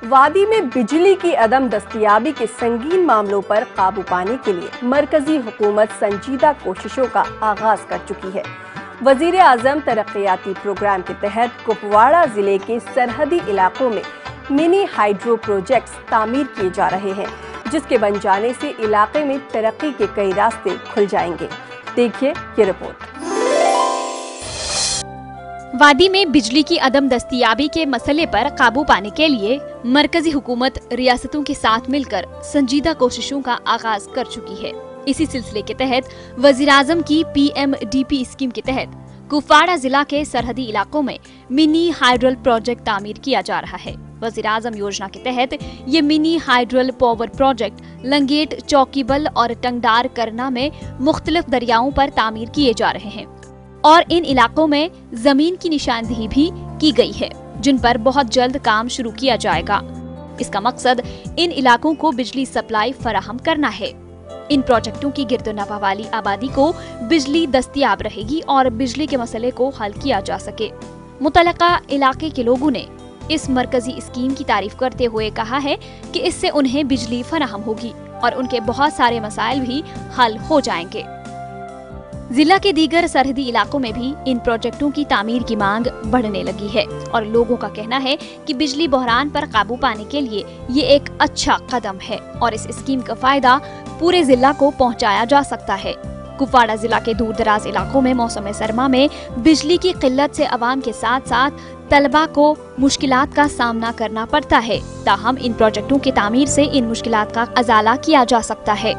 वादी में बिजली की अदम दस्तयाबी के संगीन मामलों पर काबू पाने के लिए मरकजी हुकूमत संजीदा कोशिशों का आगाज कर चुकी है। वजीर आजम तरक्याती प्रोग्राम के तहत कुपवाड़ा जिले के सरहदी इलाकों में मिनी हाइड्रो प्रोजेक्ट्स तामीर किए जा रहे हैं, जिसके बन जाने से इलाके में तरक्की के कई रास्ते खुल जाएंगे। देखिए ये रिपोर्ट। वादी में बिजली की अदम दस्तयाबी के मसले पर काबू पाने के लिए मरकजी हुकूमत रियासतों के साथ मिलकर संजीदा कोशिशों का आगाज कर चुकी है। इसी सिलसिले के तहत वजीर आजम की PMDP स्कीम के तहत कुपवाड़ा जिला के सरहदी इलाकों में मिनी हाइड्रल प्रोजेक्ट तामीर किया जा रहा है। वजीर आजम योजना के तहत ये mini hydel power project Langate, Chowkibal और टंगडार करना में मुख्तलिफ दरियाओं पर तामीर किए जा रहे हैं और इन इलाकों में जमीन की निशानदेही भी की गई है, जिन पर बहुत जल्द काम शुरू किया जाएगा। इसका मकसद इन इलाकों को बिजली सप्लाई फराहम करना है। इन प्रोजेक्टों की गिरदोनवा वाली आबादी को बिजली दस्तयाब रहेगी और बिजली के मसले को हल किया जा सके। मुतलका इलाके के लोगों ने इस मरकजी स्कीम की तारीफ करते हुए कहा है कि इससे उन्हें बिजली फराहम होगी और उनके बहुत सारे मसाइल भी हल हो जाएंगे। जिला के दीगर सरहदी इलाकों में भी इन प्रोजेक्टों की तामीर की मांग बढ़ने लगी है और लोगों का कहना है कि बिजली बहरान पर काबू पाने के लिए ये एक अच्छा कदम है और इस स्कीम का फायदा पूरे जिला को पहुंचाया जा सकता है। कुपवाड़ा जिला के दूर दराज इलाकों में मौसम सरमा में बिजली की किल्लत से आवाम के साथ साथ तलबा को मुश्किलात का सामना करना पड़ता है। ताहम इन प्रोजेक्टों की तामीर से इन मुश्किलात का अजाला किया जा सकता है।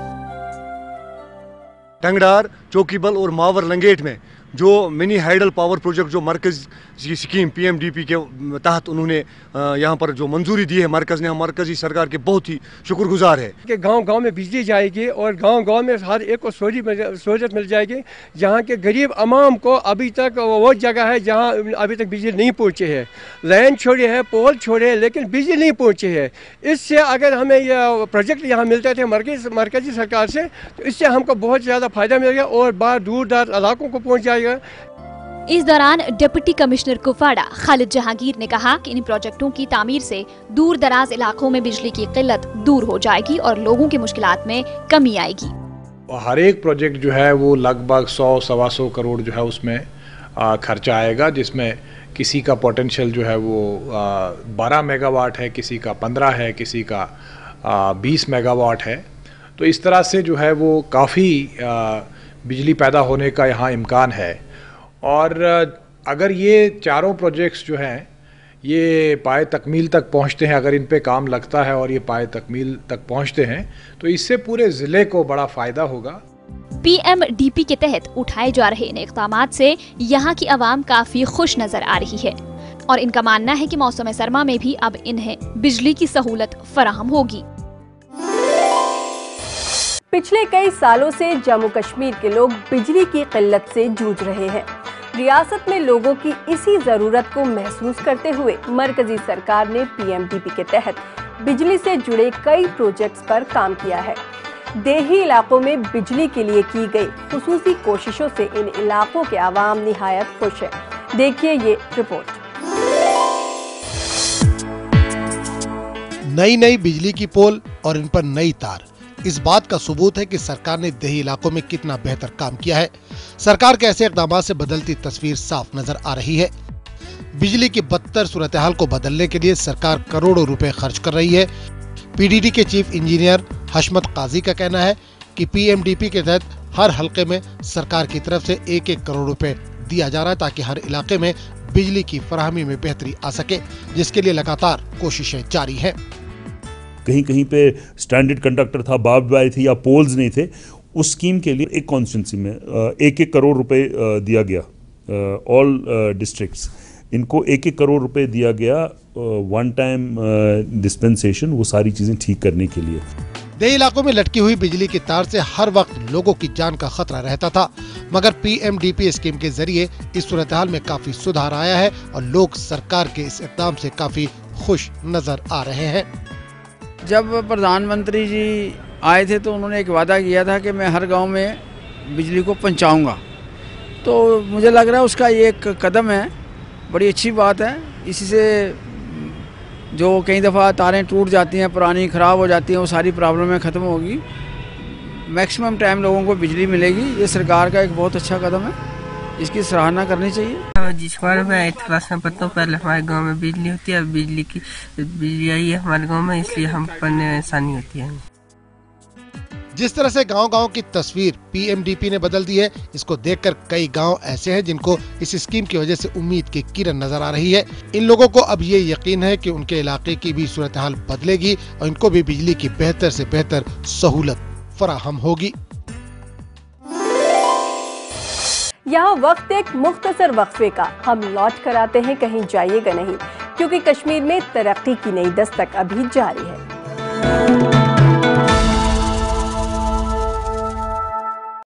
टंगडार, चौकीबल और मावर लंगेट में जो मिनी हाइडल पावर प्रोजेक्ट जो मरकज़ की स्कीम PMDP के तहत उन्होंने यहाँ पर जो मंजूरी दी है मरकज़ ने, हम मरकज़ी सरकार के बहुत ही शुक्रगुजार है कि गांव-गांव में बिजली जाएगी और गांव-गांव में हर एक को सहूलियत मिल जाएगी। जहाँ के गरीब अवाम को अभी तक वो जगह है जहाँ अभी तक बिजली नहीं पहुँची है, लाइन छोड़ी है, पोल छोड़े है, लेकिन बिजली नहीं पहुँची है। इससे अगर हमें यह प्रोजेक्ट यहाँ मिलते थे मरकज़ी सरकार से, तो इससे हमको बहुत ज़्यादा फ़ायदा मिलेगा और बाहर दूर दराज इलाकों को पहुँच जाएगा। इस दौरान डिप्टी कमिश्नर कुपवाड़ा खालिद जहांगीर ने कहा कि इन प्रोजेक्टों की तामीर से दूर दराज इलाकों में बिजली की किल्लत दूर हो जाएगी और लोगों की मुश्किलात में कमी आएगी। हर एक प्रोजेक्ट जो है वो लगभग 100-125 करोड़ जो है उसमें खर्चा आएगा, जिसमें किसी का पोटेंशियल जो है वो 12 मेगावाट है, किसी का 15 है, किसी का 20 मेगावाट है। तो इस तरह से जो है वो काफ़ी बिजली पैदा होने का यहाँ इम्कान है। और अगर ये चारों प्रोजेक्ट्स जो हैं ये पाए तकमील तक पहुँचते हैं, अगर इन पे काम लगता है और ये पाए तकमील तक पहुँचते हैं, तो इससे पूरे ज़िले को बड़ा फ़ायदा होगा। PMDP के तहत उठाए जा रहे इन इक़दामात से यहाँ की आवाम काफ़ी खुश नज़र आ रही है और इनका मानना है कि मौसम सरमा में भी अब इन्हें बिजली की सहूलत फराहम होगी। पिछले कई सालों से जम्मू कश्मीर के लोग बिजली की किल्लत से जूझ रहे हैं। रियासत में लोगों की इसी जरूरत को महसूस करते हुए मरकजी सरकार ने PMDP के तहत बिजली से जुड़े कई प्रोजेक्ट्स पर काम किया है। देही इलाकों में बिजली के लिए की गई खुसूसी कोशिशों से इन इलाकों के आवाम निहायत खुश है। देखिए ये रिपोर्ट। नई बिजली की पोल और इन पर नई तार इस बात का सबूत है कि सरकार ने देही इलाकों में कितना बेहतर काम किया है। सरकार के ऐसे इक़दामात से बदलती तस्वीर साफ नजर आ रही है। बिजली की बदतर सूरत हाल को बदलने के लिए सरकार करोड़ों रुपए खर्च कर रही है। PDD के चीफ इंजीनियर हशमत काजी का कहना है कि PMDP के तहत हर हल्के में सरकार की तरफ से 1-1 करोड़ रुपए दिया जा रहा है ताकि हर इलाके में बिजली की फराहमी में बेहतरी आ सके, जिसके लिए लगातार कोशिशें जारी है। कहीं कहीं पे स्टैंडर्ड कंडक्टर था, बार्ब्ड वायर थी या पोल्स नहीं थे, उस स्कीम के लिए एक कॉन्स्टिट्यूंसी में 1-1 करोड़ रुपए दिया गया। ऑल डिस्ट्रिक्ट्स इनको 1-1 करोड़ रुपए दिया गया, वन टाइम डिस्पेंसेशन, वो सारी चीज़ें ठीक करने के लिए। देही इलाकों में लटकी हुई बिजली की तार से हर वक्त लोगों की जान का खतरा रहता था, मगर PMDP स्कीम के जरिए इस सूरत हाल में काफी सुधार आया है और लोग सरकार के इस इक़दाम से काफी खुश नजर आ रहे हैं। जब प्रधानमंत्री जी आए थे तो उन्होंने एक वादा किया था कि मैं हर गांव में बिजली को पहुंचाऊंगा, तो मुझे लग रहा है उसका ये एक कदम है, बड़ी अच्छी बात है। इसी से जो कई दफ़ा तारें टूट जाती हैं, पुरानी ख़राब हो जाती हैं, वो सारी प्रॉब्लमें ख़त्म होगी। मैक्सिमम टाइम लोगों को बिजली मिलेगी। ये सरकार का एक बहुत अच्छा कदम है, इसकी सराहना करनी चाहिए। जिस बार मैं 8th क्लास में पढ़ता हूँ, पहले हमारे गांव में बिजली होती है, बिजली आई है हमारे गांव में, इसलिए हम पढ़ने में आसानी होती है। जिस तरह से गांव-गांव की तस्वीर पीएमडीपी ने बदल दी है, इसको देखकर कई गांव ऐसे हैं जिनको इस स्कीम की वजह से उम्मीद की किरण नजर आ रही है। इन लोगों को अब ये यकीन है कि उनके इलाके की भी सूरत हाल बदलेगी और इनको भी बिजली की बेहतर से बेहतर सहूलत फराहम होगी। यहाँ वक्त एक मुख्तसर वक्फे का, हम लौट कर आते हैं, कहीं जाइएगा नहीं, क्योंकि कश्मीर में तरक्की की नई दस्तक अभी जारी है।